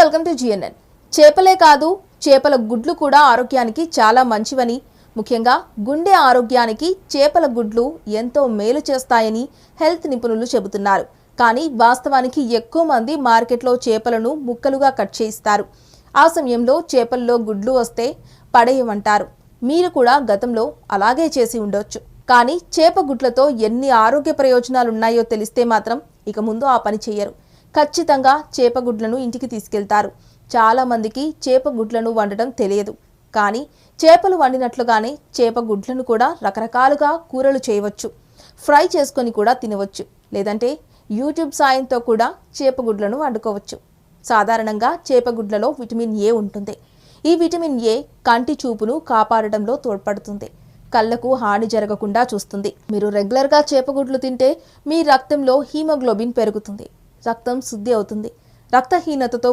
Welcome to GNN. చేపలే కాదు, చేపల గుడ్లు కూడా ఆరోగ్యానికి చాలా మంచివని, ముఖ్యంగా గుండె ఆరోగ్యానికి చేపల గుడ్లు ఎంతో మేలు చేస్తాయని హెల్త్ నిపుణులు చెబుతున్నారు. కానీ వాస్తవానికి ఎక్కువ మంది మార్కెట్లో చేపలను ముక్కలుగా కట్ చేయిస్తారు. ఆ సమయంలో చేపల్లో గుడ్లు వస్తే పడేయమంటారు. మీరు కూడా గతంలో అలాగే చేసి ఉండొచ్చు. కానీ చేప గుడ్లతో ఎన్ని ఆరోగ్య ప్రయోజనాలున్నాయో తెలిస్తే మాత్రం ఇక ముందు ఆ పని చేయరు. ఖచ్చితంగా చేప గుడ్లను ఇంటికి తీసుకెళ్తారు. చాలా మందికి చేప గుడ్లను వండడం తెలియదు. కానీ చేపలు వండినట్లుగానే చేప గుడ్లను కూడా రకరకాలుగా కూరలు చేయవచ్చు. ఫ్రై చేసుకొని కూడా తినవచ్చు. లేదంటే యూట్యూబ్ సాయంతో కూడా చేప గుడ్లను వండుకోవచ్చు. సాధారణంగా చేప గుడ్లలో విటమిన్ ఏ ఉంటుంది. ఈ విటమిన్ ఏ కంటి చూపును కాపాడడంలో తోడ్పడుతుంది. కళ్ళకు హాని జరగకుండా చూస్తుంది. మీరు రెగ్యులర్గా చేపగుడ్లు తింటే మీ రక్తంలో హీమోగ్లోబిన్ పెరుగుతుంది. రక్తం శుద్ధి అవుతుంది. రక్తహీనతతో